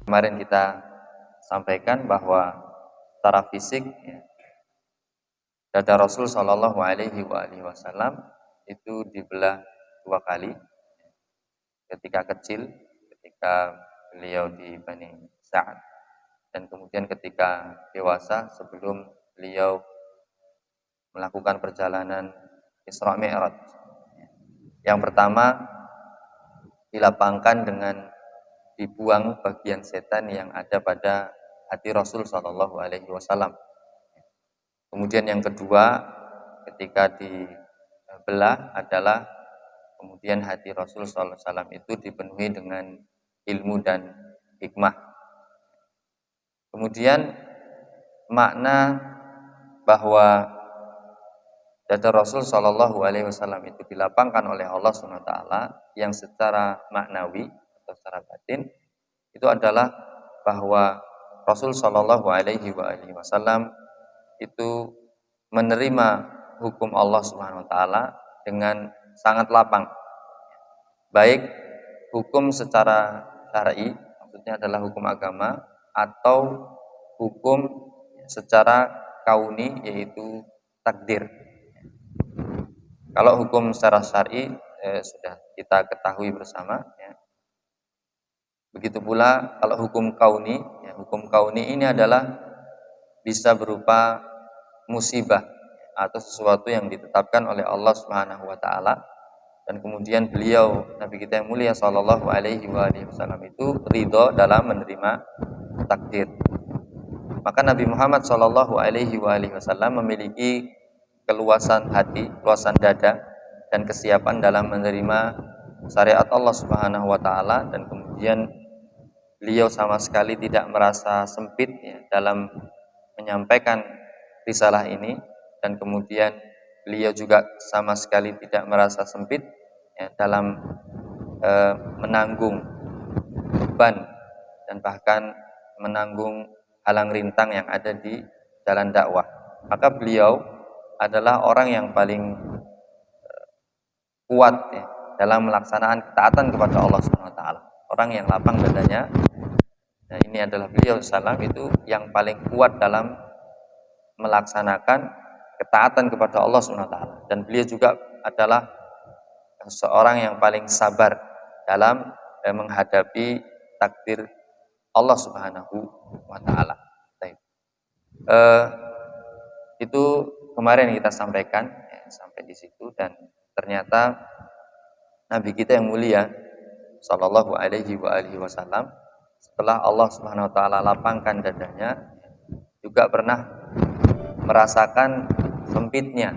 Kemarin kita sampaikan bahwa secara fisik dada Rasul Shallallahu Alaihi Wasallam itu dibelah dua kali, ketika kecil, ketika beliau di Bani Sa'ad, dan kemudian ketika dewasa sebelum beliau melakukan perjalanan Isra Mi'raj. Yang pertama dilapangkan dengan dibuang bagian setan yang ada pada hati Rasul Shallallahu Alaihi Wasallam. Kemudian yang kedua ketika dibelah adalah kemudian hati Rasul Shallallahu Alaihi Wasallam itu dipenuhi dengan ilmu dan hikmah. Kemudian makna bahwa dada Rasul Shallallahu Alaihi Wasallam itu dilapangkan oleh Allah Subhanahu Wa Taala yang secara maknawi atau secara batin itu adalah bahwa Rasul Shallallahu Alaihi Wasallam itu menerima hukum Allah Subhanahu Wa Taala dengan sangat lapang, baik hukum secara syar'i, maksudnya adalah hukum agama, atau hukum secara kauni, yaitu takdir. Kalau hukum secara syar'i sudah kita ketahui bersama, ya. Begitu pula kalau hukum kauni, ya, hukum kauni ini adalah bisa berupa musibah atau sesuatu yang ditetapkan oleh Allah Subhanahu Wa Taala, dan kemudian beliau Nabi kita yang mulia Shallallahu Alaihi Wasallam itu ridho dalam menerima takdir. Maka Nabi Muhammad Shallallahu Alaihi Wasallam memiliki keluasan hati, keluasan dada, dan kesiapan dalam menerima syariat Allah Subhanahu Wa Taala, dan kemudian beliau sama sekali tidak merasa sempit, ya, dalam menyampaikan risalah ini, dan kemudian beliau juga sama sekali tidak merasa sempit, ya, dalam menanggung beban dan bahkan menanggung halang rintang yang ada di jalan dakwah. Maka beliau adalah orang yang paling kuat, ya, dalam melaksanakan ketaatan kepada Allah Subhanahu Wa Taala. Orang yang lapang dadanya, nah ini adalah beliau salam itu yang paling kuat dalam melaksanakan ketaatan kepada Allah Subhanahu Wa Taala. Dan beliau juga adalah seorang yang paling sabar dalam menghadapi takdir Allah Subhanahu Wa Taala. Itu kemarin kita sampaikan, ya, sampai di situ, dan ternyata Nabi kita yang mulia Sallallahu Alaihi Wasallam setelah Allah Subhanahu Wa Taala lapangkan dadanya juga pernah merasakan sempitnya,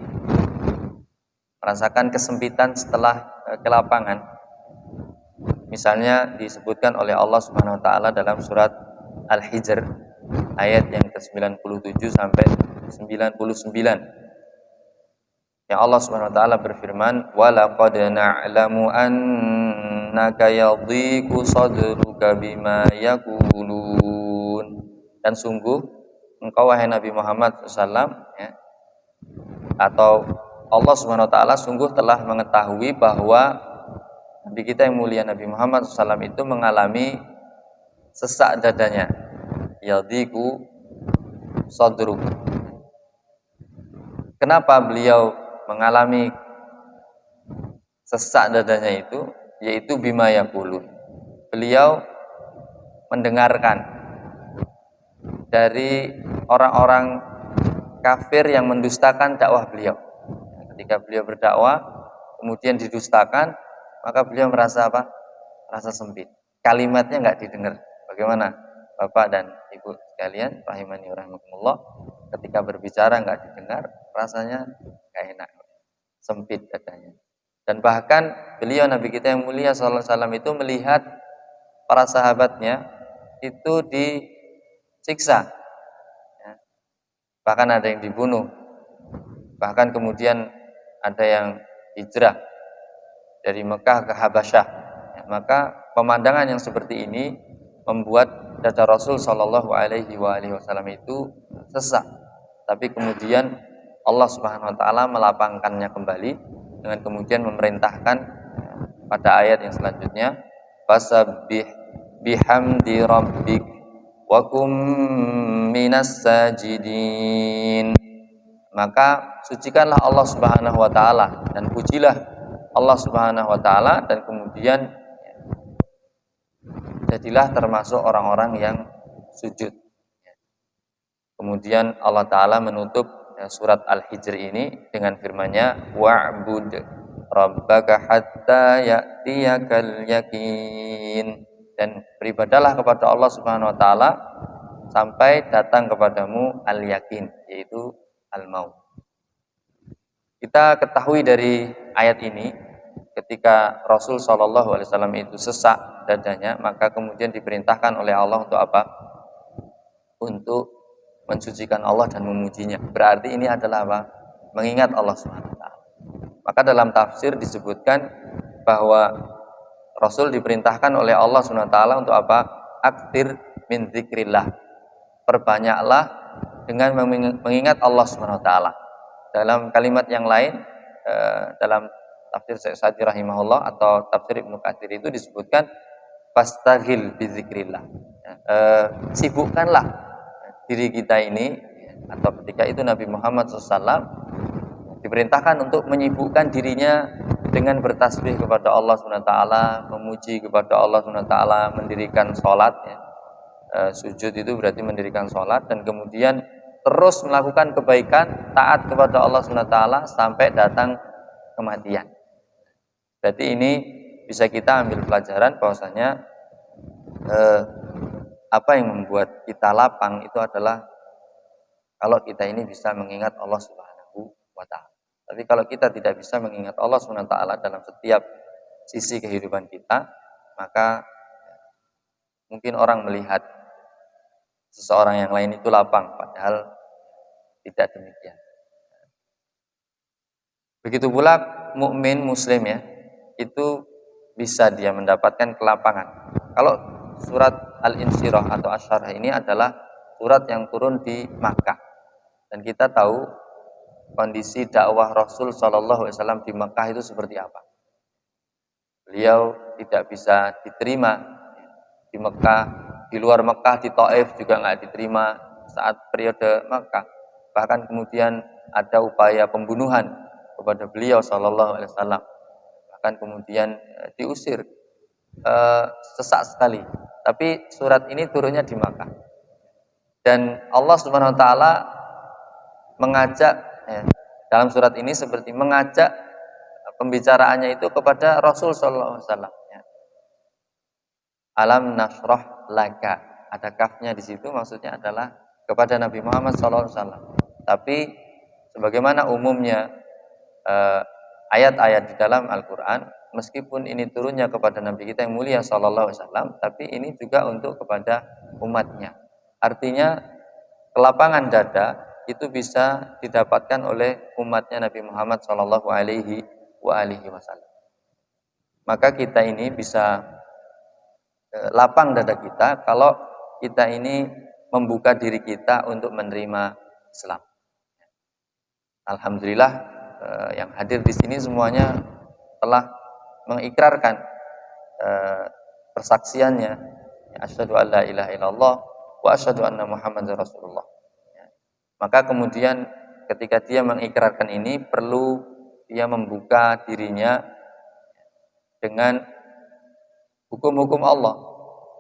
merasakan kesempitan setelah kelapangan. Misalnya disebutkan oleh Allah Subhanahu Wa Taala dalam surat Al-Hijr ayat yang ke-97 sampai 99. Yang Allah Subhanahu Wa Taala berfirman, "Wa laqad na'lamu annaka yadhiqu sadruka bima yaqulun." Dan sungguh engkau wahai Nabi Muhammad SAW, ya, atau Allah Subhanahu Wa Taala sungguh telah mengetahui bahwa Nabi kita yang mulia Nabi Muhammad SAW itu mengalami sesak dadanya, yadhiqu sadruk. Kenapa beliau mengalami sesak dadanya itu? Yaitu bima yaqulun. Beliau mendengarkan dari orang-orang kafir yang mendustakan dakwah beliau. Ketika beliau berdakwah kemudian didustakan, maka beliau merasa apa? Merasa sempit. Kalimatnya nggak didengar. Bagaimana Bapak dan Ibu sekalian, rahimani rahimakumullah, ketika berbicara nggak didengar, rasanya nggak enak, sempit katanya. Dan bahkan beliau Nabi kita yang mulia sallallahu alaihi wasallam itu melihat para sahabatnya itu disiksa, ya. Bahkan ada yang dibunuh, bahkan kemudian ada yang hijrah dari Mekah ke Habasyah, ya. Maka pemandangan yang seperti ini membuat dada Rasul Shallallahu Alaihi Wasallam itu sesak. Tapi kemudian Allah Subhanahu Wa Taala melapangkannya kembali dengan kemudian memerintahkan pada ayat yang selanjutnya, fasabbih bihamdi rabbik wa kum minas sajidin. Maka sucikanlah Allah Subhanahu wa taala dan pujilah Allah Subhanahu wa taala, dan kemudian jadilah termasuk orang-orang yang sujud. Kemudian Allah taala menutup surat Al-Hijr ini dengan firman-Nya wa'bud rabbaka hatta ya'tiyakal yakin, dan beribadahlah kepada Allah Subhanahu wa taala sampai datang kepadamu al-yakin, yaitu al-maut. Kita ketahui dari ayat ini, ketika Rasul Shallallahu Alaihi Wasallam itu sesak dadanya, maka kemudian diperintahkan oleh Allah untuk apa? Untuk mensucikan Allah dan memujinya. Berarti ini adalah apa? Mengingat Allah Subhanahu wa taala. Maka dalam tafsir disebutkan bahwa Rasul diperintahkan oleh Allah Subhanahu wa taala untuk apa? Aktsir min dzikrillah. Perbanyaklah dengan mengingat Allah Subhanahu wa taala. Dalam kalimat yang lain, dalam tafsir Syekh Sa'di rahimahullah atau tafsir Ibnu Katsir itu disebutkan fastaghil bi dzikrillah. Sibukkanlah diri kita ini, atau ketika itu Nabi Muhammad SAW diperintahkan untuk menyibukkan dirinya dengan bertasbih kepada Allah SWT, memuji kepada Allah SWT, mendirikan sholat, ya. Sujud itu berarti mendirikan sholat, dan kemudian terus melakukan kebaikan, taat kepada Allah SWT sampai datang kematian. Berarti ini bisa kita ambil pelajaran bahwasanya apa yang membuat kita lapang itu adalah kalau kita ini bisa mengingat Allah Subhanahu wa taala. Tapi kalau kita tidak bisa mengingat Allah Subhanahu wa taala dalam setiap sisi kehidupan kita, maka mungkin orang melihat seseorang yang lain itu lapang, padahal tidak demikian. Begitu pula mukmin muslim, ya, itu bisa dia mendapatkan kelapangan. Kalau surat Al-Insyirah atau Asy-Syarah ini adalah surat yang turun di Makkah, dan kita tahu kondisi dakwah Rasul Shallallahu Alaihi Wasallam di Makkah itu seperti apa. Beliau tidak bisa diterima di Makkah, di luar Makkah, di Taif juga nggak diterima saat periode Makkah. Bahkan kemudian ada upaya pembunuhan kepada beliau Shallallahu Alaihi Wasallam. Bahkan kemudian diusir, sesak sekali. Tapi surat ini turunnya di Makkah, dan Allah Subhanahu Wa Taala mengajak, ya, dalam surat ini seperti mengajak pembicaraannya itu kepada Rasul Sallallahu Alaihi Wasallam. Ya. Alam nashrah laka, ada kafnya di situ, maksudnya adalah kepada Nabi Muhammad Sallallahu Alaihi Wasallam. Tapi sebagaimana umumnya ayat-ayat di dalam Al-Quran, meskipun ini turunnya kepada Nabi kita yang mulia Sallallahu Alaihi Wasallam, tapi ini juga untuk kepada umatnya. Artinya kelapangan dada itu bisa didapatkan oleh umatnya Nabi Muhammad Sallallahu Alaihi Wasallam. Maka kita ini bisa lapang dada kita kalau kita ini membuka diri kita untuk menerima Islam. Alhamdulillah, yang hadir di sini semuanya telah mengikrarkan persaksiannya, asyhadu an la ilaha illallah wa asyhadu anna Muhammadar Rasulullah. Maka kemudian ketika dia mengikrarkan ini, perlu dia membuka dirinya dengan hukum-hukum Allah.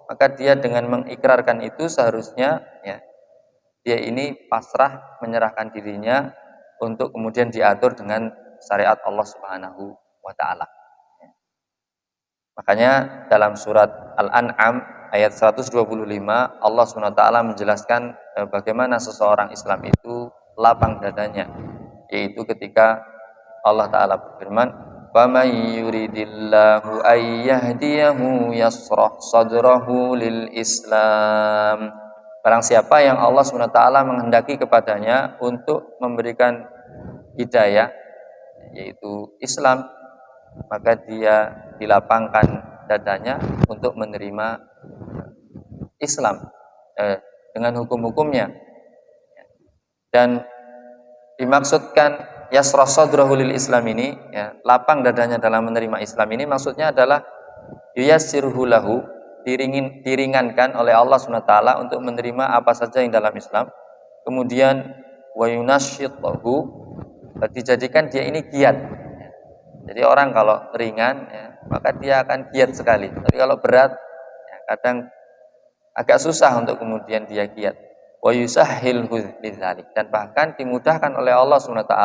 Maka dia dengan mengikrarkan itu seharusnya, ya, dia ini pasrah menyerahkan dirinya untuk kemudian diatur dengan syariat Allah Subhanahu wa taala. Makanya dalam surat Al-An'am ayat 125 Allah Subhanahu wa taala menjelaskan bagaimana seseorang Islam itu lapang dadanya, yaitu ketika Allah taala berfirman, "Wa may yuridillahu ay yahdiyahu yashrah sadrahu lil Islam." Barang siapa yang Allah SWT menghendaki kepadanya untuk memberikan hidayah, yaitu Islam, maka dia dilapangkan dadanya untuk menerima Islam dengan hukum-hukumnya. Dan dimaksudkan yasrah sadrahu lil Islam ini, ya, lapang dadanya dalam menerima Islam ini maksudnya adalah yuyassirhu lahu diringankan oleh Allah SWT untuk menerima apa saja yang dalam Islam. Kemudian wa yunasyitahu, dijadikan dia ini giat. Jadi orang kalau ringan ya, maka dia akan giat sekali. Tapi kalau berat ya, kadang agak susah untuk kemudian dia giat. Wa yusahhilhu lidzalik, dan bahkan dimudahkan oleh Allah SWT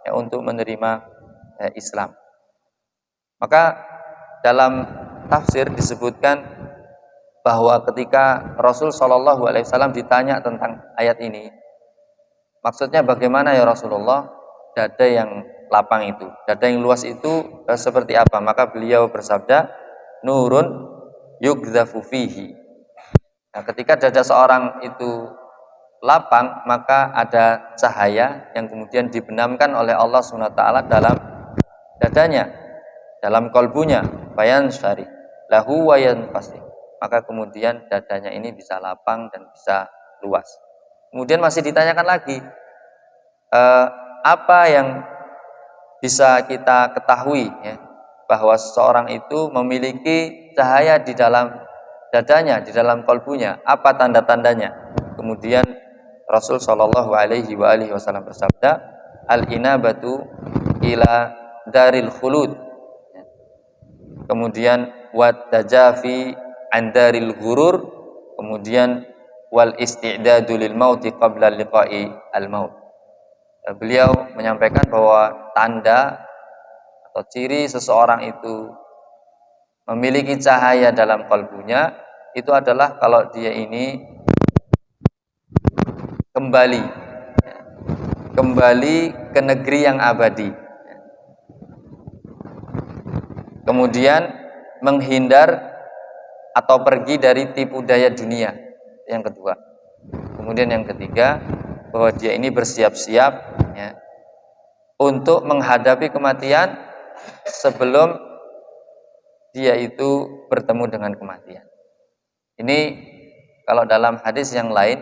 ya, untuk menerima Islam. Maka dalam tafsir disebutkan bahwa ketika Rasul Shallallahu Alaihi Wasallam ditanya tentang ayat ini, maksudnya bagaimana ya Rasulullah, dada yang lapang itu, dada yang luas itu seperti apa? Maka beliau bersabda, nurun yugdzafu fihi. Nah, ketika dada seorang itu lapang, maka ada cahaya yang kemudian dibenamkan oleh Allah SWT dalam dadanya, dalam kolbunya, bayan syari lahu wayan pasti. Maka kemudian dadanya ini bisa lapang dan bisa luas. Kemudian masih ditanyakan lagi, apa yang bisa kita ketahui ya, bahwa seseorang itu memiliki cahaya di dalam dadanya, di dalam kolbunya, apa tanda-tandanya? Kemudian Rasul Shallallahu Alaihi Wasallam bersabda, al inabatu ila daril khulud. Kemudian wat tajafi andaril ghurur, kemudian wal isti'dadu lil mauti qabla liqa'i al maut. Beliau menyampaikan bahwa tanda atau ciri seseorang itu memiliki cahaya dalam kalbunya itu adalah kalau dia ini kembali ke negeri yang abadi, kemudian menghindar atau pergi dari tipu daya dunia, yang kedua. Kemudian yang ketiga, bahwa dia ini bersiap-siap ya, untuk menghadapi kematian sebelum dia itu bertemu dengan kematian. Ini kalau dalam hadis yang lain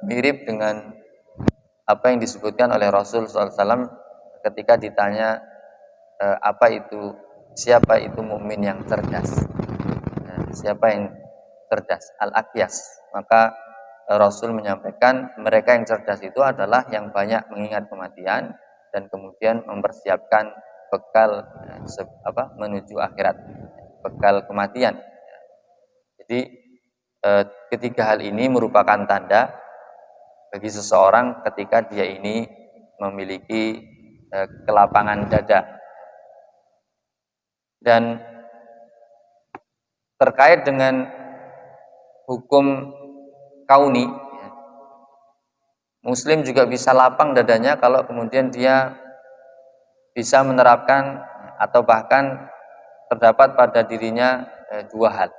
mirip dengan apa yang disebutkan oleh Rasul SAW ketika ditanya siapa itu mukmin yang cerdas, siapa yang cerdas, al-aqyas. Maka Rasul menyampaikan mereka yang cerdas itu adalah yang banyak mengingat kematian dan kemudian mempersiapkan bekal menuju akhirat, bekal kematian. Jadi ketiga hal ini merupakan tanda bagi seseorang ketika dia ini memiliki kelapangan dada. Dan terkait dengan hukum kauni, Muslim juga bisa lapang dadanya kalau kemudian dia bisa menerapkan atau bahkan terdapat pada dirinya dua hal,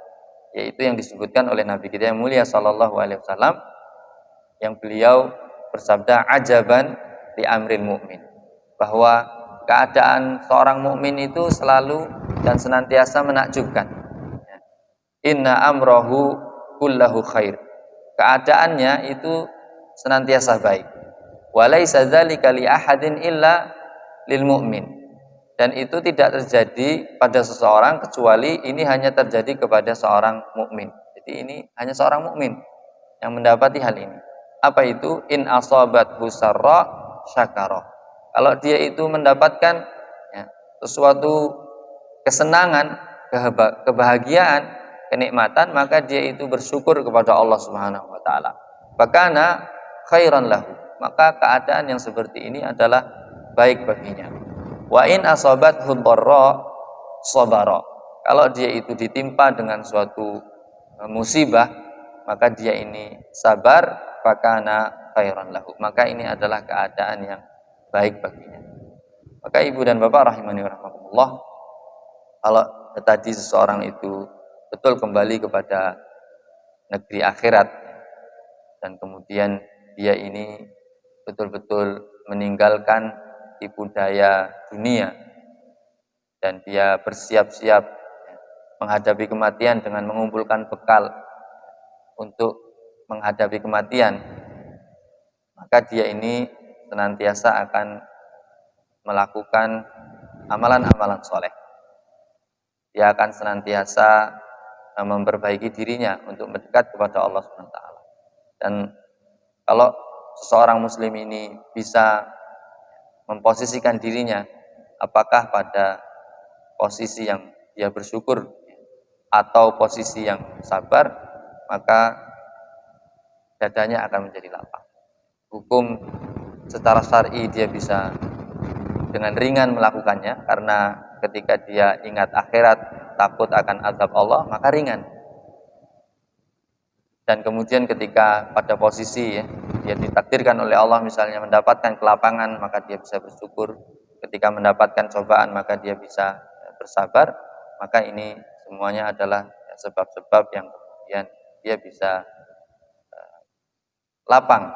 yaitu yang disebutkan oleh Nabi kita yang mulia Shallallahu Alaihi Wasallam, yang beliau bersabda ajaban li amril mu'min, bahwa keadaan seorang mukmin itu selalu dan senantiasa menakjubkan. Inna amrohu kullahu khair, keadaannya itu senantiasa baik. Walaysa dzalika li ahadin illa lil mu'min, dan itu tidak terjadi pada seseorang kecuali ini hanya terjadi kepada seorang mukmin. Jadi ini hanya seorang mukmin yang mendapati hal ini. Apa itu? In asabathu sarra syakara, kalau dia itu mendapatkan ya, sesuatu kesenangan, kebahagiaan, kenikmatan, maka dia itu bersyukur kepada Allah Subhanahu wa taala. Fakana khairan lahu, maka keadaan yang seperti ini adalah baik baginya. Wa in asabathu dharra sabara, kalau dia itu ditimpa dengan suatu musibah, maka dia ini sabar, fakana khairan lahu, maka ini adalah keadaan yang baik baginya. Maka ibu dan bapak rahimani wa rahmatullah, kalau tadi seseorang itu betul kembali kepada negeri akhirat dan kemudian dia ini betul-betul meninggalkan tipu daya dunia dan dia bersiap-siap menghadapi kematian dengan mengumpulkan bekal untuk menghadapi kematian, maka dia ini senantiasa akan melakukan amalan-amalan soleh. dia akan senantiasa memperbaiki dirinya untuk mendekat kepada Allah Subhanahu wa taala. Dan kalau seseorang muslim ini bisa memposisikan dirinya apakah pada posisi yang dia bersyukur atau posisi yang sabar, maka dadanya akan menjadi lapang. Hukum secara syar'i dia bisa dengan ringan melakukannya, karena ketika dia ingat akhirat, takut akan azab Allah, maka ringan. Dan kemudian ketika pada posisi dia ditakdirkan oleh Allah misalnya mendapatkan kelapangan, maka dia bisa bersyukur. Ketika mendapatkan cobaan, maka dia bisa bersabar. Maka ini semuanya adalah sebab-sebab yang kemudian dia bisa lapang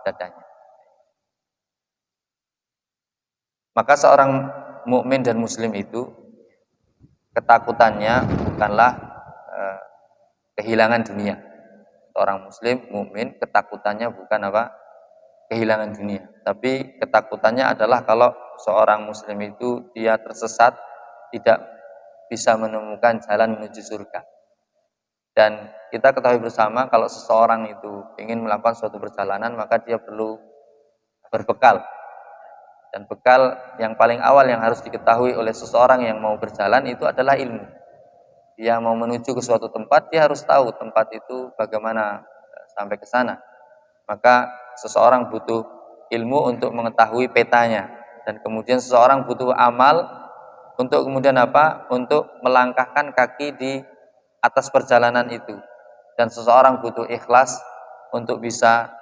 dadanya. Maka seorang mukmin dan muslim itu ketakutannya bukanlah kehilangan dunia. Seorang muslim mukmin ketakutannya bukan apa? Kehilangan dunia. Tapi ketakutannya adalah kalau seorang muslim itu dia tersesat, tidak bisa menemukan jalan menuju surga. Dan kita ketahui bersama kalau seseorang itu ingin melakukan suatu perjalanan, maka dia perlu berbekal. Dan bekal yang paling awal yang harus diketahui oleh seseorang yang mau berjalan itu adalah ilmu. Dia mau menuju ke suatu tempat, dia harus tahu tempat itu bagaimana sampai ke sana. Maka seseorang butuh ilmu untuk mengetahui petanya, dan kemudian seseorang butuh amal untuk kemudian apa? Untuk melangkahkan kaki di atas perjalanan itu. Dan seseorang butuh ikhlas untuk bisa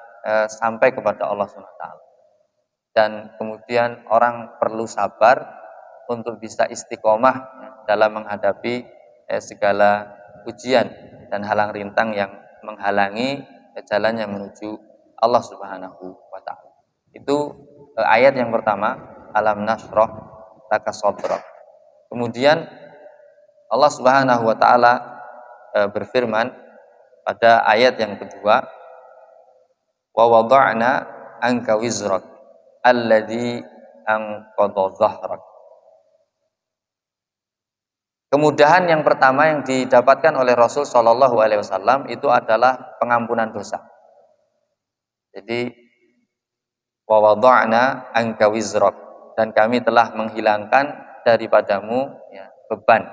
sampai kepada Allah SWT. Dan kemudian orang perlu sabar untuk bisa istiqomah dalam menghadapi segala ujian dan halang rintang yang menghalangi jalannya menuju Allah Subhanahu wa taala. Itu ayat yang pertama, alam nashrah laka sadrak. Kemudian Allah Subhanahu wa taala berfirman pada ayat yang kedua, wa wada'na anka wizrak alladzi anqadha dhahrak. Kemudahan yang pertama yang didapatkan oleh Rasul Shallallahu Alaihi Wasallam itu adalah pengampunan dosa. Jadi wa wada'na anka wizrak, dan kami telah menghilangkan daripadamu beban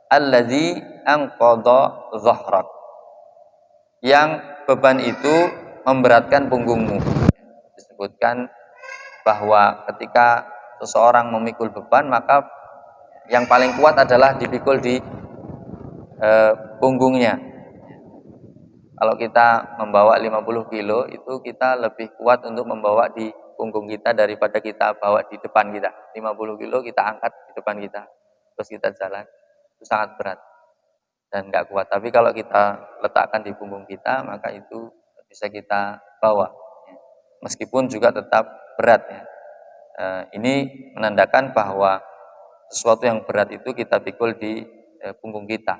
alladzi anqadha dhahrak, yang beban itu memberatkan punggungmu. Disebutkan bahwa ketika seseorang memikul beban, maka yang paling kuat adalah dipikul di punggungnya. Kalau kita membawa 50 kilo, itu kita lebih kuat untuk membawa di punggung kita daripada kita bawa di depan kita. 50 kilo kita angkat di depan kita, terus kita jalan, itu sangat berat dan nggak kuat. Tapi kalau kita letakkan di punggung kita, maka itu bisa kita bawa, meskipun juga tetap berat ya. Ini menandakan bahwa sesuatu yang berat itu kita pikul di punggung kita,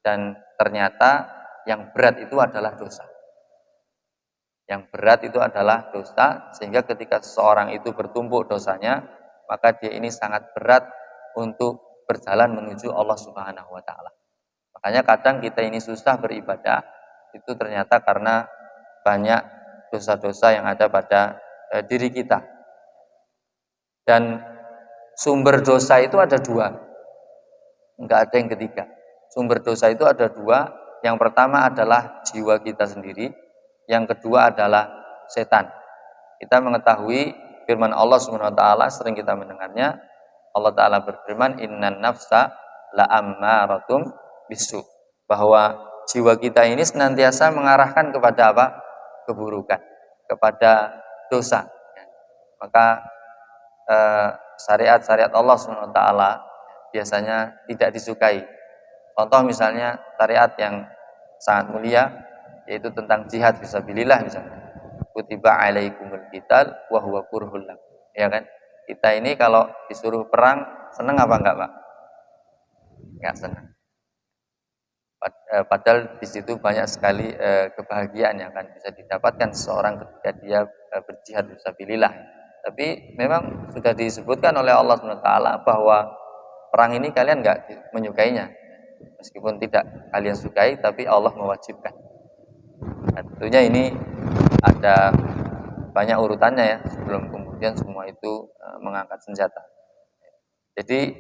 dan ternyata yang berat itu adalah dosa. Yang berat itu adalah dosa, sehingga ketika seseorang itu bertumpuk dosanya, maka dia ini sangat berat untuk berjalan menuju Allah Subhanahu wa taala. Makanya kadang kita ini susah beribadah itu ternyata karena banyak dosa-dosa yang ada pada diri kita. Dan sumber dosa itu ada dua, enggak ada yang ketiga. Sumber dosa itu ada dua. Yang pertama adalah jiwa kita sendiri, yang kedua adalah setan. Kita mengetahui firman Allah Subhanahu wa taala, sering kita mendengarnya. Allah taala berfirman, innan nafsa la'ammaratum bisu, bahwa jiwa kita ini senantiasa mengarahkan kepada apa? Keburukan, kepada dosa. Maka syariat-syariat Allah SWT biasanya tidak disukai. Contoh misalnya syariat yang sangat mulia, yaitu tentang jihad fisabilillah misalnya. Kutiba alaikumul qital wa huwa kurhul lakum. Ya kan? Kita ini kalau disuruh perang senang apa enggak, Pak? Enggak senang. Padahal di situ banyak sekali kebahagiaan yang akan bisa didapatkan seseorang ketika dia berjihad fisabilillah. Tapi memang sudah disebutkan oleh Allah SWT bahwa perang ini kalian nggak menyukainya, meskipun tidak kalian sukai, tapi Allah mewajibkan. Nah, tentunya ini ada banyak urutannya ya, sebelum kemudian semua itu mengangkat senjata. Jadi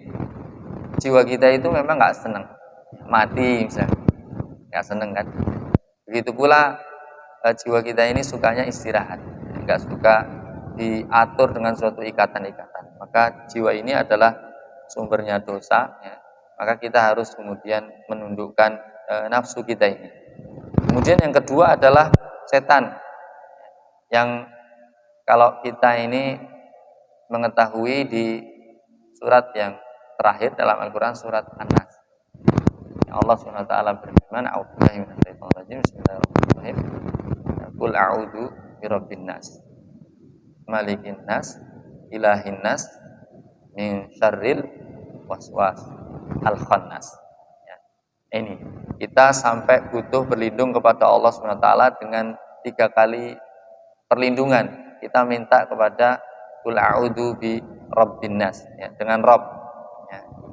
jiwa kita itu memang nggak senang mati misalnya, nggak senang kan. Begitu pula jiwa kita ini sukanya istirahat, nggak suka diatur dengan suatu ikatan-ikatan. Maka jiwa ini adalah sumbernya dosa ya. Maka kita harus kemudian menundukkan nafsu kita ini. Kemudian yang kedua adalah setan, yang kalau kita ini mengetahui di surat yang terakhir dalam Al-Quran, surat An-Nas, Allah SWT berfirman, a'udzubillahi minasyaitonir rajim, bismillahirrahmanirrahim, qul a'udzu birabbin nas, malikin nas, ilahin nas, min syarril waswas al-khannas. Ya. Ini kita sampai butuh berlindung kepada Allah SWT dengan 3 kali perlindungan. Kita minta kepada qul a'udzu bi rabbin nas, ya, dengan Rabb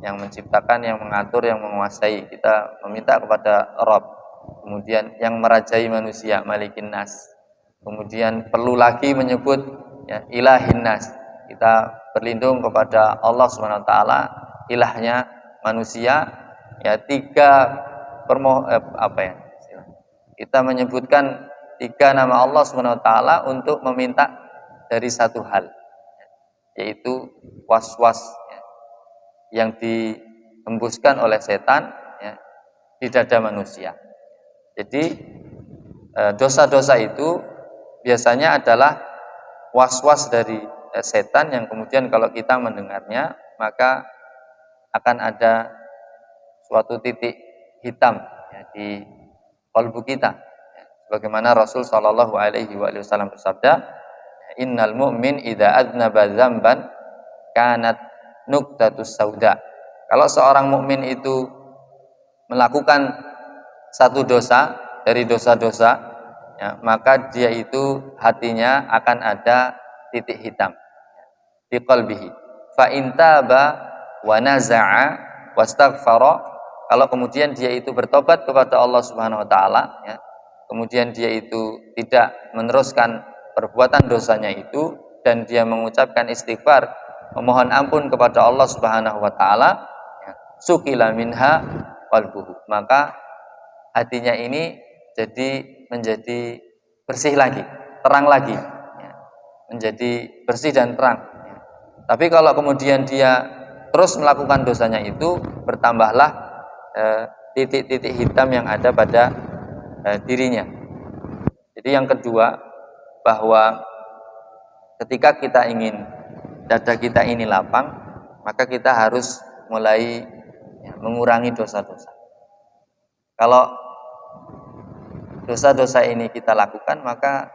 yang menciptakan, yang mengatur, yang menguasai. Kita meminta kepada Rabb. Kemudian yang merajai manusia, Malikin Nas. Kemudian perlu lagi menyebut ya, Ilahin Nas. Kita berlindung kepada Allah SWT, ilahnya manusia. Ya, 3 kita menyebutkan 3 nama Allah SWT untuk meminta dari satu hal, yaitu was-was yang dihembuskan oleh setan ya, di dada manusia. Jadi dosa-dosa itu biasanya adalah was-was dari setan yang kemudian kalau kita mendengarnya maka akan ada suatu titik hitam ya, di kalbu kita. Ya, sebagaimana Rasul Shallallahu Alaihi Wasallam bersabda, Innal mu'min idza adznaba dzamban kanat nuktatus sauda. Kalau seorang mukmin itu melakukan satu dosa dari dosa-dosa ya, maka dia itu hatinya akan ada titik hitam di qalbihi. Fa in taba wa naza'a wastaghfara, kalau kemudian dia itu bertobat kepada Allah Subhanahu wa taala ya, kemudian dia itu tidak meneruskan perbuatan dosanya itu dan dia mengucapkan istighfar, memohon ampun kepada Allah Subhanahu wa taala, ya, sukila minha qalbuhu, maka hatinya ini menjadi bersih lagi, terang lagi, ya, menjadi bersih dan terang. Ya. Tapi kalau kemudian dia terus melakukan dosanya itu, bertambahlah titik-titik hitam yang ada pada dirinya. Jadi yang kedua, bahwa ketika kita ingin dada kita ini lapang, maka kita harus mulai ya, mengurangi dosa-dosa. Kalau dosa-dosa ini kita lakukan, maka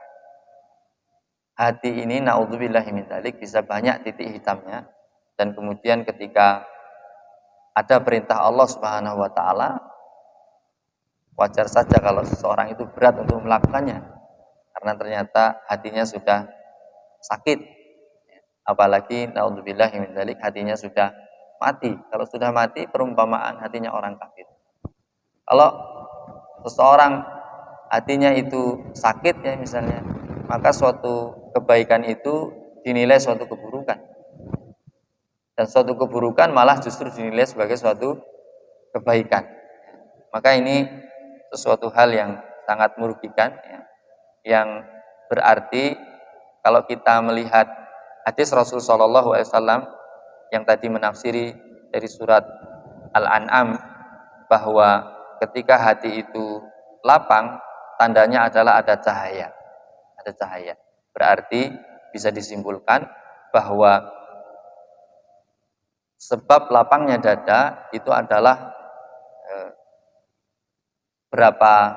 hati ini naudzubillahi min dzalik bisa banyak titik hitamnya, dan kemudian ketika ada perintah Allah Subhanahu wa taala, wajar saja kalau seseorang itu berat untuk melakukannya karena ternyata hatinya sudah sakit. Apalagi naudzubillahi min dzalik hatinya sudah mati. Kalau sudah mati, perumpamaan hatinya orang kafir. Kalau seseorang hatinya itu sakit ya misalnya, maka suatu kebaikan itu dinilai suatu keburukan. Dan suatu keburukan malah justru dinilai sebagai suatu kebaikan. Maka ini sesuatu hal yang sangat merugikan ya, yang berarti kalau kita melihat hadis Rasul Shallallahu Alaihi Wasallam yang tadi menafsiri dari surat Al-An'am, bahwa ketika hati itu lapang, tandanya adalah ada cahaya. Ada cahaya. Berarti bisa disimpulkan bahwa sebab lapangnya dada itu adalah berapa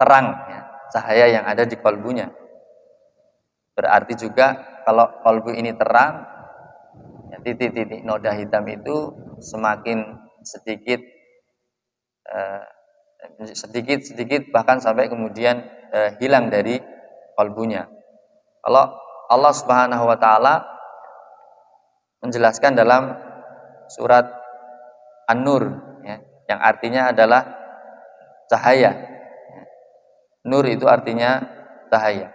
terang ya, cahaya yang ada di kalbunya. Berarti juga kalau kalbu ini terang, ya, titik-titik noda hitam itu semakin sedikit bahkan sampai kemudian hilang dari kalbunya. Kalau Allah Subhanahu wa taala menjelaskan dalam surat An-Nur, ya, yang artinya adalah cahaya. Nur itu artinya cahaya.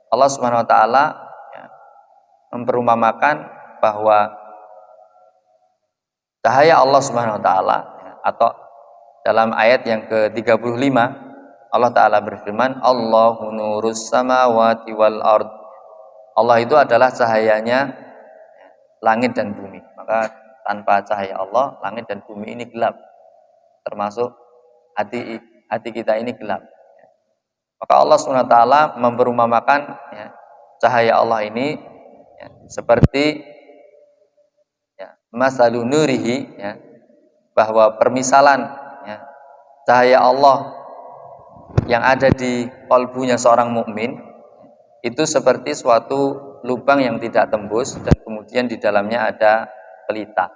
Allah Subhanahu wa taala, ya, memperumpamakan bahwa cahaya Allah Subhanahu wa taala, ya, atau dalam ayat yang ke-35 Allah taala berfirman, Allahu nurus samawati wal ard. Allah itu adalah cahayanya langit dan bumi. Maka tanpa cahaya Allah, langit dan bumi ini gelap. Termasuk hati kita ini gelap. Maka Allah SWT memperumpamakan, ya, cahaya Allah ini, ya, seperti, ya, masalun nurihi, ya, bahwa permisalan, ya, cahaya Allah yang ada di kalbunya seorang mukmin itu seperti suatu lubang yang tidak tembus dan kemudian di dalamnya ada pelita.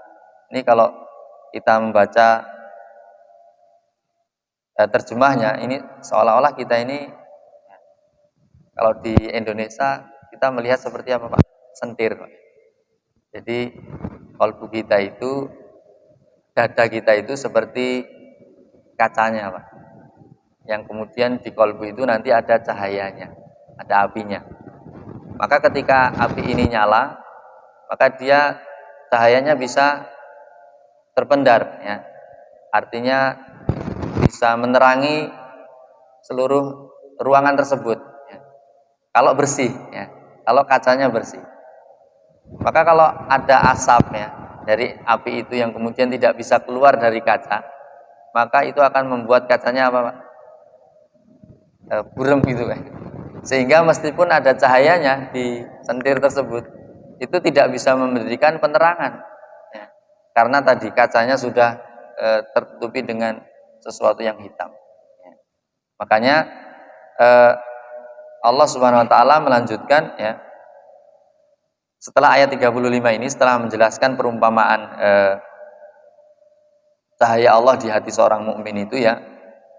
Ini kalau kita membaca terjemahnya, ini seolah-olah kita ini, kalau di Indonesia kita melihat seperti apa, Pak? Sentir, Pak. Jadi kalbu kita itu, dada kita itu seperti kacanya, Pak. Yang kemudian di kalbu itu nanti ada cahayanya, ada apinya. Maka ketika api ini nyala, maka dia cahayanya bisa terpendar, ya. Artinya bisa menerangi seluruh ruangan tersebut, ya. Kalau bersih, ya. Kalau kacanya bersih. Maka kalau ada asap, ya, dari api itu yang kemudian tidak bisa keluar dari kaca, maka itu akan membuat kacanya apa, Pak? Burem gitu, kan. Sehingga meskipun ada cahayanya di sentir tersebut, itu tidak bisa memberikan penerangan, ya. Karena tadi kacanya sudah tertutupi dengan sesuatu yang hitam, ya. Makanya Allah Subhanahu wa taala melanjutkan, ya, setelah ayat 35 ini, setelah menjelaskan perumpamaan cahaya Allah di hati seorang mukmin itu, ya,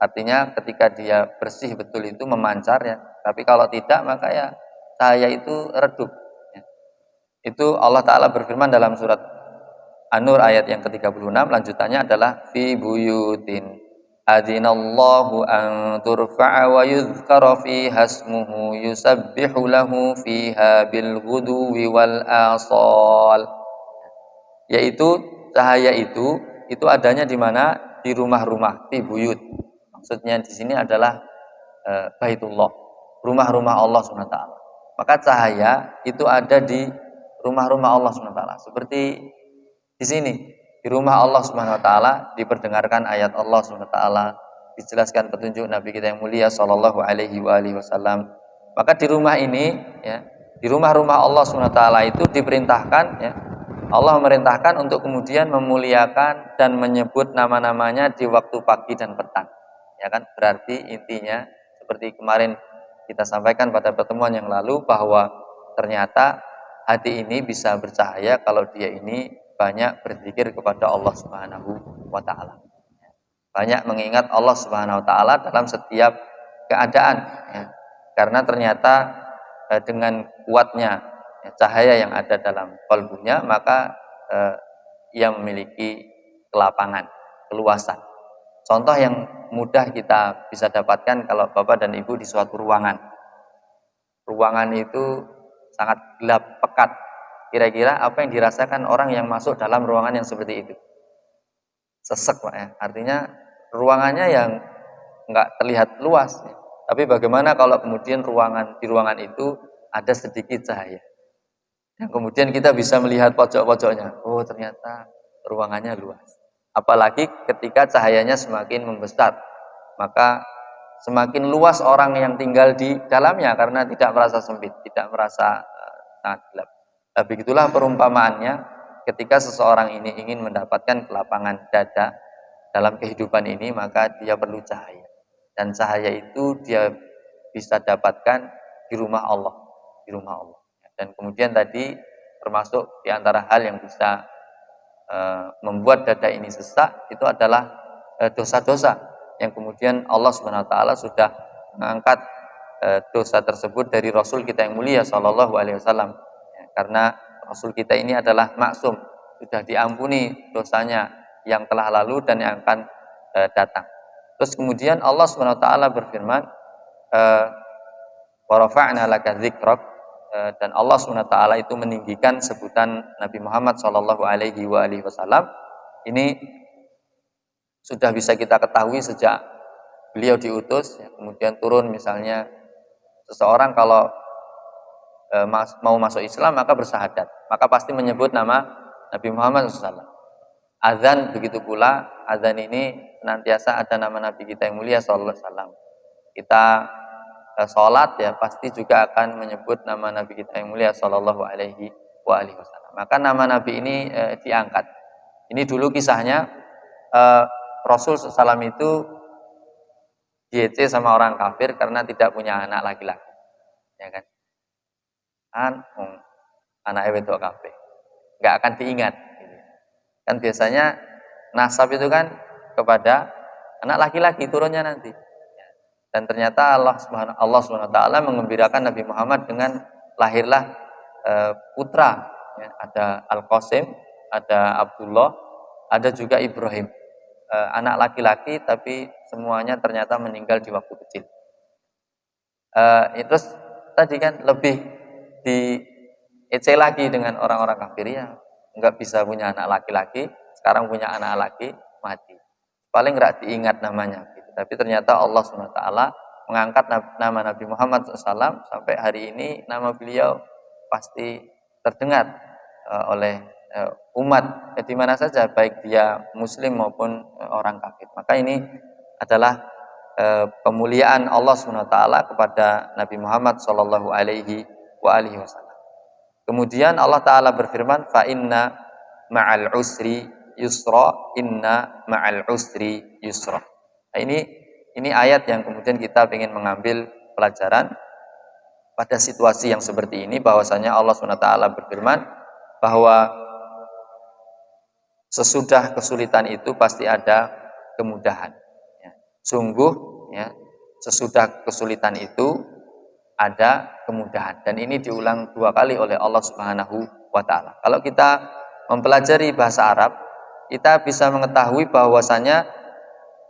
artinya ketika dia bersih betul itu memancar, ya. Tapi kalau tidak, maka ya cahaya itu redup, ya. Itu Allah Ta'ala berfirman dalam surat An-Nur ayat yang ke-36, lanjutannya adalah fi buyutin adinallahu an turfa'a wa yuzkara fiha ismuhu yusabbihu lahu fiha bil ghuduwi wal asal. Yaitu cahaya itu adanya di mana? Di rumah-rumah, fi buyut. Maksudnya di sini adalah Baitullah, rumah-rumah Allah SWT. Maka cahaya itu ada di rumah-rumah Allah SWT. Seperti di sini, di rumah Allah SWT diperdengarkan ayat Allah SWT, dijelaskan petunjuk Nabi kita yang mulia Sallallahu Alaihi Wasallam. Maka di rumah ini, ya, di rumah-rumah Allah SWT itu diperintahkan, ya, Allah memerintahkan untuk kemudian memuliakan dan menyebut nama-namanya di waktu pagi dan petang. Ya kan, berarti intinya seperti kemarin kita sampaikan pada pertemuan yang lalu, bahwa ternyata hati ini bisa bercahaya kalau dia ini banyak berzikir kepada Allah Subhanahu wa taala. Banyak mengingat Allah Subhanahu wa taala dalam setiap keadaan, ya. Karena ternyata dengan kuatnya, ya, cahaya yang ada dalam kalbunya, maka ia memiliki kelapangan, keluasan. Contoh yang mudah kita bisa dapatkan kalau Bapak dan Ibu di suatu ruangan. Ruangan itu sangat gelap, pekat. Kira-kira apa yang dirasakan orang yang masuk dalam ruangan yang seperti itu? Sesek, Pak, ya. Artinya ruangannya yang enggak terlihat luas, ya. Tapi bagaimana kalau kemudian di ruangan itu ada sedikit cahaya, yang kemudian kita bisa melihat pojok-pojoknya. Oh, ternyata ruangannya luas. Apalagi ketika cahayanya semakin membesar, maka semakin luas orang yang tinggal di dalamnya karena tidak merasa sempit, tidak merasa sangat gelap. Nah, begitulah perumpamaannya ketika seseorang ini ingin mendapatkan kelapangan dada dalam kehidupan ini, maka dia perlu cahaya. Dan cahaya itu dia bisa dapatkan di rumah Allah, di rumah Allah. Dan kemudian tadi termasuk di antara hal yang bisa membuat dada ini sesak itu adalah dosa-dosa yang kemudian Allah Subhanahu wa taala sudah mengangkat dosa tersebut dari Rasul kita yang mulia Shallallahu alaihi wasallam. Karena Rasul kita ini adalah maksum, sudah diampuni dosanya yang telah lalu dan yang akan datang. Terus kemudian Allah Subhanahu wa taala berfirman, wa rafa'na laka dzikrak, dan Allah Subhanahu wa taala itu meninggikan sebutan Nabi Muhammad sallallahu alaihi wasallam. Ini sudah bisa kita ketahui sejak beliau diutus, ya, kemudian turun. Misalnya seseorang kalau mau masuk Islam maka bersahadat, maka pasti menyebut nama Nabi Muhammad SAW. Azan begitu pula, azan ini senantiasa ada nama Nabi kita yang mulia sallallahu alaihi wasallam. Kita sholat ya pasti juga akan menyebut nama Nabi kita yang mulia sallallahu alaihi wasallam. Maka nama Nabi ini diangkat. Ini dulu kisahnya, Rasul SAW itu diece sama orang kafir karena tidak punya anak laki-laki, ya kan? Anak wedok kafir, nggak akan diingat. Kan biasanya nasab itu kan kepada anak laki-laki turunnya nanti. Dan ternyata Allah Subhanahu wa taala mengembirakan Nabi Muhammad dengan lahirlah putra, ya, ada Al-Qasim, ada Abdullah, ada juga Ibrahim. Anak laki-laki tapi semuanya ternyata meninggal di waktu kecil. Terus tadi kan lebih diece lagi dengan orang-orang kafir, ya nggak bisa punya anak laki-laki, sekarang punya anak laki mati, paling nggak diingat namanya gitu. Tapi ternyata Allah SWT mengangkat nama Nabi Muhammad SAW sampai hari ini nama beliau pasti terdengar oleh umat di mana saja, baik dia muslim maupun orang kafir. Maka ini adalah pemuliaan Allah SWT kepada Nabi Muhammad SAW. Kemudian Allah Ta'ala berfirman, fa inna ma'al usri yusra, inna ma'al usri yusra. Nah, ini ayat yang kemudian kita ingin mengambil pelajaran pada situasi yang seperti ini, bahwasanya Allah SWT berfirman bahwa sesudah kesulitan itu pasti ada kemudahan. Ya. Sungguh, ya, sesudah kesulitan itu ada kemudahan, dan ini diulang 2 kali oleh Allah Subhanahu wa taala. Kalau kita mempelajari bahasa Arab, kita bisa mengetahui bahwasanya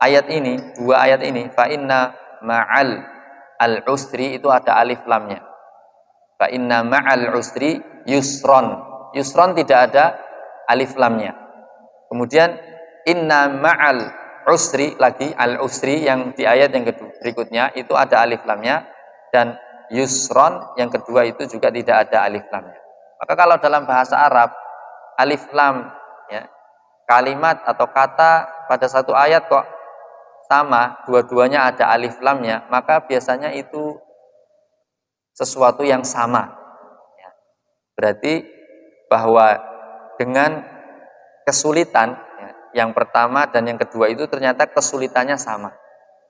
ayat ini, 2 ayat ini, fa inna ma'al al-usri, itu ada alif lamnya. Fa inna ma'al usri yusron. Yusron tidak ada alif lamnya. Kemudian inna ma'al usri, lagi al-usri yang di ayat yang berikutnya itu ada alif lamnya, dan yusron yang kedua itu juga tidak ada alif lamnya. Maka kalau dalam bahasa Arab alif lam, ya, kalimat atau kata pada satu ayat kok sama, dua-duanya ada alif lamnya, maka biasanya itu sesuatu yang sama, ya. Berarti bahwa dengan kesulitan, ya, yang pertama dan yang kedua itu ternyata kesulitannya sama,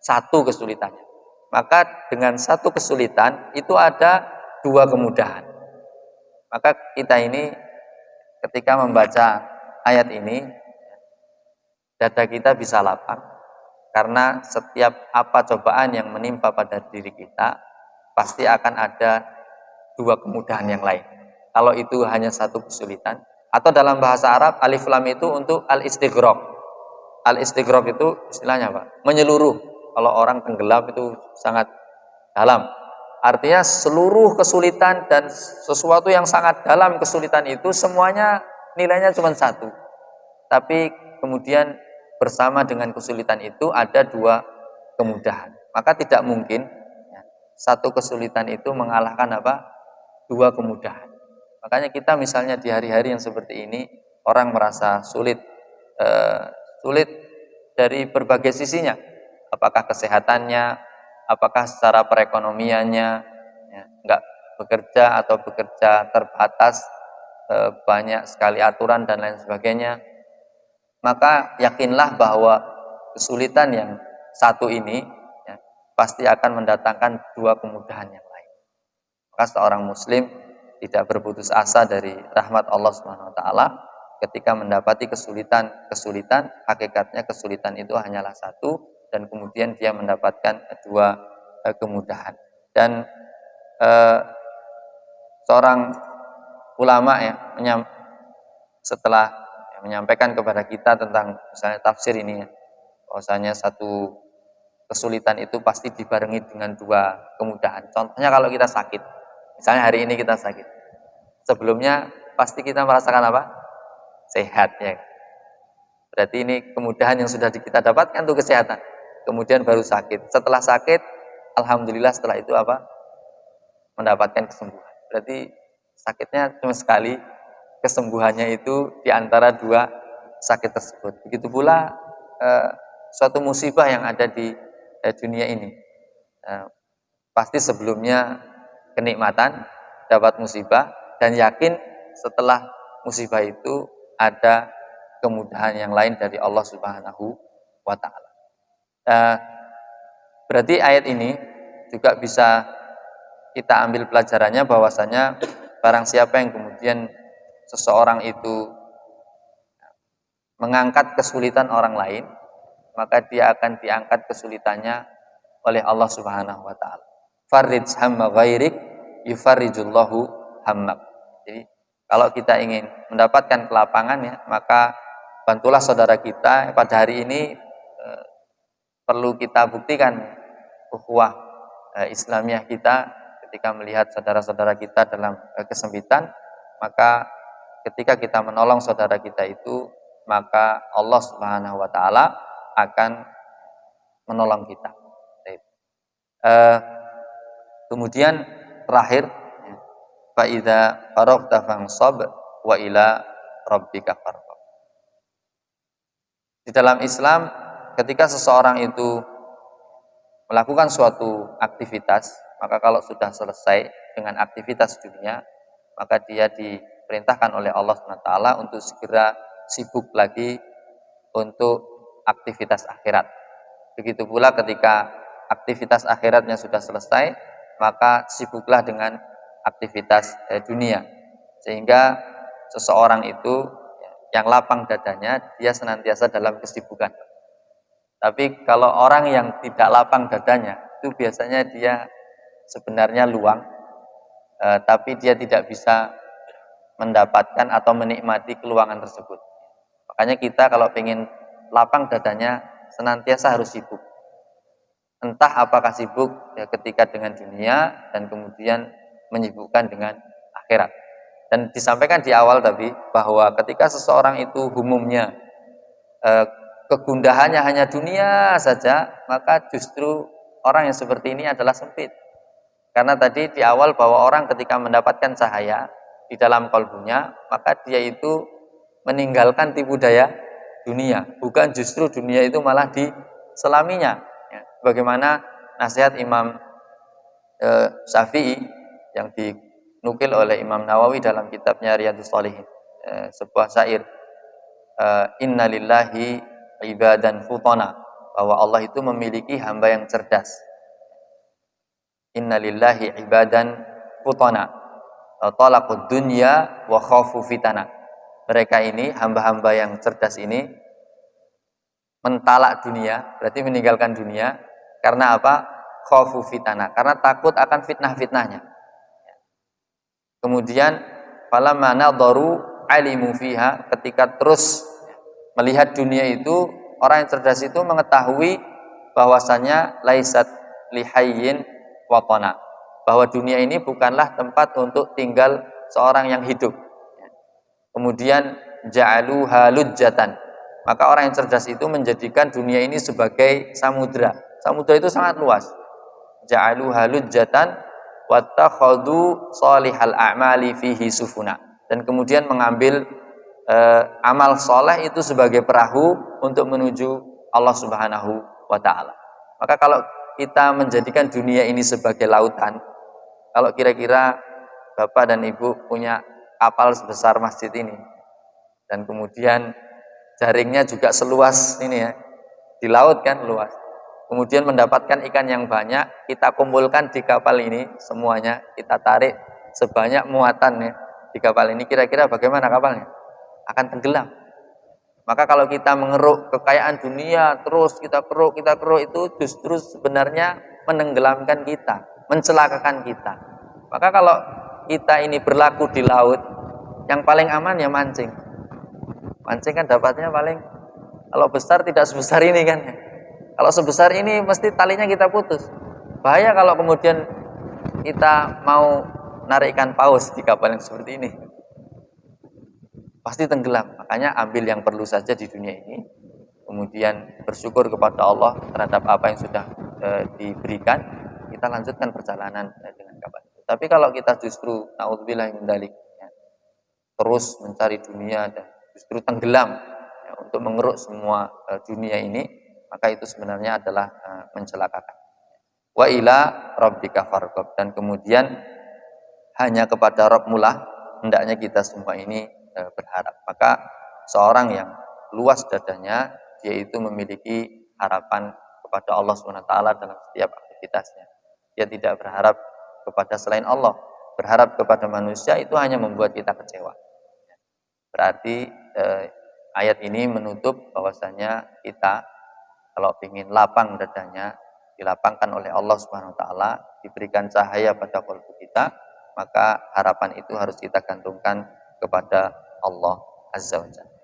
satu kesulitannya. Maka dengan satu kesulitan itu ada 2 kemudahan. Maka kita ini ketika membaca ayat ini, dada kita bisa lapang, karena setiap apa cobaan yang menimpa pada diri kita pasti akan ada 2 kemudahan yang lain. Kalau itu hanya satu kesulitan, atau dalam bahasa Arab alif lam itu untuk al-istighraq. Al-istighraq itu istilahnya apa? Menyeluruh. Kalau orang tenggelam itu sangat dalam. Artinya seluruh kesulitan dan sesuatu yang sangat dalam kesulitan itu semuanya nilainya cuma 1. Tapi kemudian bersama dengan kesulitan itu ada 2 kemudahan. Maka tidak mungkin, ya, satu kesulitan itu mengalahkan apa? 2 kemudahan. Makanya kita misalnya di hari-hari yang seperti ini, orang merasa sulit dari berbagai sisinya. Apakah kesehatannya, apakah secara perekonomiannya, ya, enggak bekerja atau bekerja terbatas, banyak sekali aturan dan lain sebagainya. Maka yakinlah bahwa kesulitan yang satu ini, ya, pasti akan mendatangkan 2 kemudahan yang lain. Maka seorang muslim tidak berputus asa dari rahmat Allah Subhanahu wa taala ketika mendapati kesulitan, hakikatnya kesulitan itu hanyalah 1, dan kemudian dia mendapatkan 2 kemudahan. Dan seorang ulama ya setelah menyampaikan kepada kita tentang misalnya tafsir ini ya, bahwasanya satu kesulitan itu pasti dibarengi dengan dua kemudahan. Contohnya kalau kita sakit, misalnya hari ini kita sakit, sebelumnya pasti kita merasakan apa? Sehat ya. Berarti ini kemudahan yang sudah kita dapatkan untuk kesehatan. Kemudian baru sakit. Setelah sakit, alhamdulillah setelah itu apa? Mendapatkan kesembuhan. Berarti sakitnya cuma sekali, kesembuhannya itu di antara dua sakit tersebut. Begitu pula suatu musibah yang ada di dunia ini. Pasti sebelumnya kenikmatan, dapat musibah, dan yakin setelah musibah itu ada kemudahan yang lain dari Allah Subhanahu wa Ta'ala. Berarti ayat ini juga bisa kita ambil pelajarannya bahwasanya barang siapa yang kemudian seseorang itu mengangkat kesulitan orang lain, maka dia akan diangkat kesulitannya oleh Allah Subhanahu wa Ta'ala. Farrij hamma ghairik yufarrijullahu hammak. Jadi kalau kita ingin mendapatkan kelapangan ya, maka bantulah saudara kita. Pada hari ini perlu kita buktikan ukhuwah Islamiyah kita ketika melihat saudara-saudara kita dalam kesempitan, maka ketika kita menolong saudara kita itu, maka Allah Subhanahu wa Ta'ala akan menolong kita. Kemudian terakhir, fa idza faraghta fansab wa ila rabbika farghab. Di dalam Islam, ketika seseorang itu melakukan suatu aktivitas, maka kalau sudah selesai dengan aktivitas dunia, maka dia diperintahkan oleh Allah SWT untuk segera sibuk lagi untuk aktivitas akhirat. Begitu pula ketika aktivitas akhiratnya sudah selesai, maka sibuklah dengan aktivitas dunia. Sehingga seseorang itu yang lapang dadanya, dia senantiasa dalam kesibukan. Tapi kalau orang yang tidak lapang dadanya, itu biasanya dia sebenarnya luang, tapi dia tidak bisa mendapatkan atau menikmati keluangan tersebut. Makanya kita kalau ingin lapang dadanya, senantiasa harus sibuk. Entah apakah sibuk ya, ketika dengan dunia dan kemudian menyibukkan dengan akhirat. Dan disampaikan di awal tadi bahwa ketika seseorang itu umumnya kegundahannya hanya dunia saja, maka justru orang yang seperti ini adalah sempit. Karena tadi di awal bahwa orang ketika mendapatkan cahaya di dalam kalbunya, maka dia itu meninggalkan tipu daya dunia. Bukan justru dunia itu malah diselaminya. Ya, bagaimana nasihat Imam Syafi'i yang dinukil oleh Imam Nawawi dalam kitabnya Riyadhus Shalihin, sebuah syair, inna lillahi ibadan futana, bahwa Allah itu memiliki hamba yang cerdas. Inna lillahi ibadan futana talaqud dunya wa khafu fitana. Mereka ini hamba-hamba yang cerdas ini mentalak dunia, berarti meninggalkan dunia karena apa? Khafu fitana, karena takut akan fitnah-fitnahnya. Kemudian falamma nadaru alimu fiha, ketika terus melihat dunia itu, orang yang cerdas itu mengetahui bahwasanya laisat lihayyin watana, bahwa dunia ini bukanlah tempat untuk tinggal seorang yang hidup. Kemudian ja'aluha lujjatan, maka orang yang cerdas itu menjadikan dunia ini sebagai samudra. Samudra itu sangat luas. Ja'aluha lujjatan wattakhadhu salihal a'mali fihi sufuna, dan kemudian mengambil amal soleh itu sebagai perahu untuk menuju Allah Subhanahu wa Ta'ala. Maka kalau kita menjadikan dunia ini sebagai lautan, kalau kira-kira Bapak dan Ibu punya kapal sebesar masjid ini, dan kemudian jaringnya juga seluas ini ya, di laut kan luas, kemudian mendapatkan ikan yang banyak, kita kumpulkan di kapal ini semuanya, kita tarik sebanyak muatannya di kapal ini, kira-kira bagaimana kapalnya? Akan tenggelam. Maka kalau kita mengeruk kekayaan dunia, terus kita keruk, itu justru sebenarnya menenggelamkan kita, mencelakakan kita. Maka kalau kita ini berlaku di laut, yang paling aman ya mancing. Mancing kan dapatnya paling, kalau besar tidak sebesar ini kan. Kalau sebesar ini mesti talinya kita putus. Bahaya kalau kemudian kita mau narik ikan paus di kapal yang seperti ini. Pasti tenggelam. Makanya ambil yang perlu saja di dunia ini. Kemudian bersyukur kepada Allah terhadap apa yang sudah diberikan. Kita lanjutkan perjalanan dengan kapal. Tapi kalau kita justru naudzubillah min dzalik, ya, terus mencari dunia dan justru tenggelam ya, untuk mengeruk semua dunia ini, maka itu sebenarnya adalah mencelakakan. Wa ila rabbika farghab, dan kemudian hanya kepada Rabbmu lah hendaknya kita semua ini berharap. Maka seorang yang luas dadanya, dia itu memiliki harapan kepada Allah SWT dalam setiap aktivitasnya. Dia tidak berharap kepada selain Allah. Berharap kepada manusia itu hanya membuat kita kecewa. Berarti ayat ini menutup bahwasanya kita kalau ingin lapang dadanya, dilapangkan oleh Allah Subhanahu wa taala, diberikan cahaya pada kalbu kita, maka harapan itu harus kita gantungkan kepada Allah Azza wa Jalla.